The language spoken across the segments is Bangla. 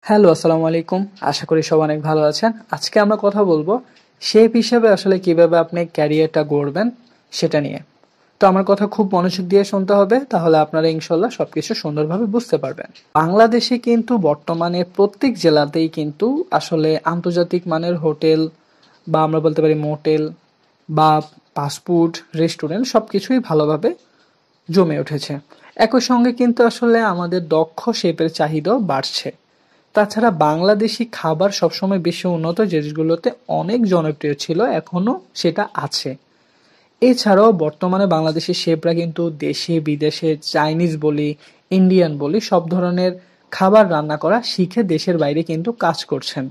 হ্যালো, আসসালামু আলাইকুম। আশা করি সবাই অনেক ভালো আছেন। আজকে আমরা কথা বলবো শেফ হিসেবে আসলে কিভাবে আপনি ক্যারিয়ারটা গড়বেন সেটা নিয়ে। তো আমার কথা খুব মনোযোগ দিয়ে শুনতে হবে, তাহলে আপনারা ইনশাল্লাহ সবকিছু সুন্দরভাবে বুঝতে পারবেন। বাংলাদেশে কিন্তু বর্তমানে প্রত্যেক জেলাতেই কিন্তু আসলে আন্তর্জাতিক মানের হোটেল বা আমরা বলতে পারি মোটেল বা ফাস্টফুড রেস্টুরেন্ট সবকিছুই ভালোভাবে জমে উঠেছে। একই সঙ্গে কিন্তু আসলে আমাদের দক্ষ শেফের চাহিদাও বাড়ছে। তাছাড়া বাংলাদেশি খাবার সবসময় বেশি উন্নত দেশগুলোতে অনেক জনপ্রিয় ছিল, এখনো সেটা আছে। এছাড়াও বর্তমানে বাংলাদেশি শেফরা কিন্তু দেশে বিদেশে চাইনিজ বলি, ইন্ডিয়ান বলি সব ধরনের খাবার রান্না করা শিখে দেশের বাইরে কিন্তু কাজ করছেন।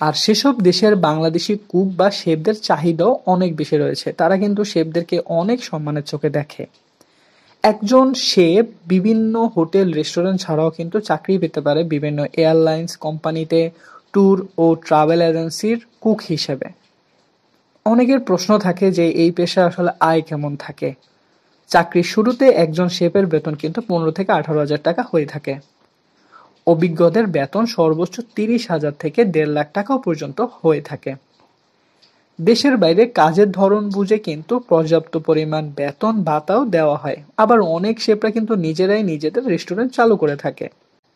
আর সেসব দেশের বাংলাদেশি কুক বা শেফদের চাহিদাও অনেক বেশি রয়েছে, তারা কিন্তু শেফদেরকে অনেক সম্মানের চোখে দেখে। একজন শেফ বিভিন্ন হোটেল রেস্টুরেন্ট ছাড়াও কিন্তু চাকরি পেতে পারে বিভিন্ন এয়ারলাইন্স কোম্পানিতে ট্যুর ও ট্রাভেল এজেন্সির কুক হিসেবে। অনেকের প্রশ্ন থাকে যে এই পেশায় আসলে আয় কেমন থাকে। চাকরির শুরুতে একজন শেফের বেতন কিন্তু 15 থেকে 18 হাজার টাকা হয়ে থাকে। অভিজ্ঞদের বেতন সর্বোচ্চ 30 হাজার থেকে 1.5 লাখ টাকাও পর্যন্ত হয়ে থাকে। দেশের বাইরে কাজের ধরন বুঝে কিন্তু পর্যাপ্ত পরিমাণ বেতন ভাতাও দেওয়া হয়। আবার অনেক শেফরা কিন্তু নিজেরাই নিজেদের রেস্টুরেন্ট চালু করে থাকে।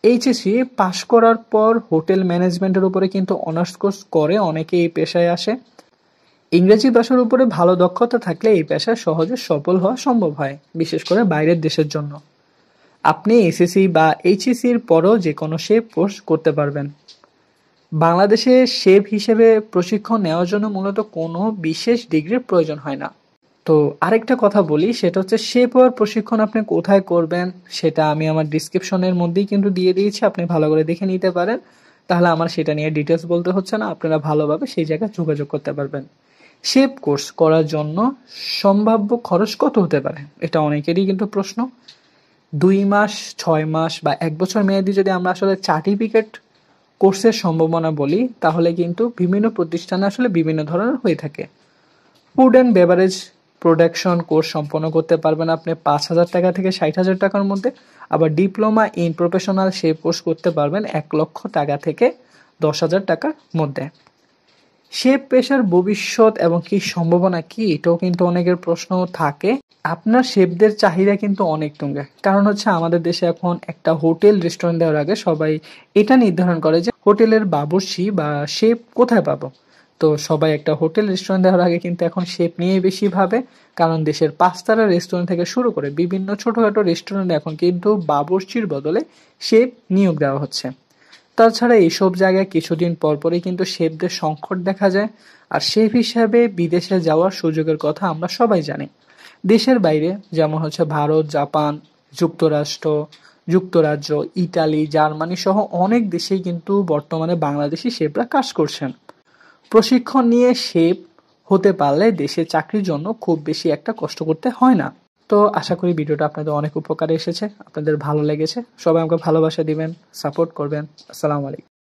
এইচএসসি পাশ করার পর হোটেল ম্যানেজমেন্টের উপরে কিন্তু অনার্স কোর্স করে অনেকে এই পেশায় আসে। ইংরেজি ভাষার উপরে ভালো দক্ষতা থাকলে এই পেশায় সহজে সফল হওয়া সম্ভব হয়, বিশেষ করে বাইরের দেশের জন্য। আপনি এসএসসি বা এইচএসসির পরও যে কোনো শেফ কোর্স করতে পারবেন। বাংলাদেশে শেফ হিসেবে প্রশিক্ষণ নেওয়ার জন্য মূলত কোনো বিশেষ ডিগ্রির প্রয়োজন হয় না। তো আরেকটা কথা বলি, সেটা হচ্ছে শেফ হওয়ার প্রশিক্ষণ আপনি কোথায় করবেন সেটা আমি আমার ডিসক্রিপশনের মধ্যেই কিন্তু দিয়ে দিয়েছি, আপনি ভালো করে দেখে নিতে পারেন। তাহলে আমার সেটা নিয়ে ডিটেলস বলতে হচ্ছে না, আপনারা ভালোভাবে সেই জায়গায় যোগাযোগ করতে পারবেন। শেফ কোর্স করার জন্য সম্ভাব্য খরচ কত হতে পারে, এটা অনেকেরই কিন্তু প্রশ্ন। 2 মাস, 6 মাস বা 1 বছর মেয়াদি যদি আমরা আসলে সার্টিফিকেট কোর্সের সম্ভাবনা বলি, তাহলে কিন্তু বিভিন্ন প্রতিষ্ঠানে আসলে বিভিন্ন ধরনের হয়ে থাকে। Food and beverage production course সম্পন্ন করতে পারবেন আপনি 5 হাজার টাকা থেকে 60 হাজার টাকার মধ্যে। আবার diploma in professional chef course করতে পারবেন 1 লক্ষ টাকা থেকে 10 হাজার টাকার মধ্যে। শেফ পেশার ভবিষ্যৎ এবং কি সম্ভাবনা কি, এটাও কিন্তু অনেকের প্রশ্ন থাকে। আপনার শেফদের চাহিদা কিন্তু অনেক তুঙ্গে, কারণ হচ্ছে আমাদের দেশে এখন একটা হোটেল রেস্টুরেন্ট দেওয়ার আগে সবাই এটা নির্ধারণ করে যে হোটেলের বাবুর্চি বা শেফ কোথায় পাবো। তো সবাই একটা হোটেল রেস্টুরেন্ট দেওয়ার আগে কিন্তু এখন শেফ নিয়ে বেশি ভাবে, কারণ দেশের 5 তারা রেস্টুরেন্ট থেকে শুরু করে বিভিন্ন ছোটখাটো রেস্টুরেন্টে এখন কিন্তু বাবুর্চির বদলে শেফ নিয়োগ দেওয়া হচ্ছে। তাছাড়া এইসব জায়গায় কিছুদিন পরপরই কিন্তু শেফদের সংকট দেখা যায়। আর শেফ হিসাবে বিদেশে যাওয়ার সুযোগের কথা আমরা সবাই জানি। দেশের বাইরে যেমন হচ্ছে ভারত, জাপান, যুক্তরাষ্ট্র, যুক্তরাজ্য, ইটালি, জার্মানি সহ অনেক দেশেই কিন্তু বর্তমানে বাংলাদেশি শেফরা কাজ করছেন। প্রশিক্ষণ নিয়ে শেফ হতে পারলে দেশে চাকরির জন্য খুব বেশি একটা কষ্ট করতে হয় না। তো আশা করি ভিডিওটা আপনাদের অনেক উপকারে এসেছে, আপনাদের ভালো লেগেছে। সবাই আমাকে ভালোবাসা দিবেন, সাপোর্ট করবেন। আসসালামু আলাইকুম।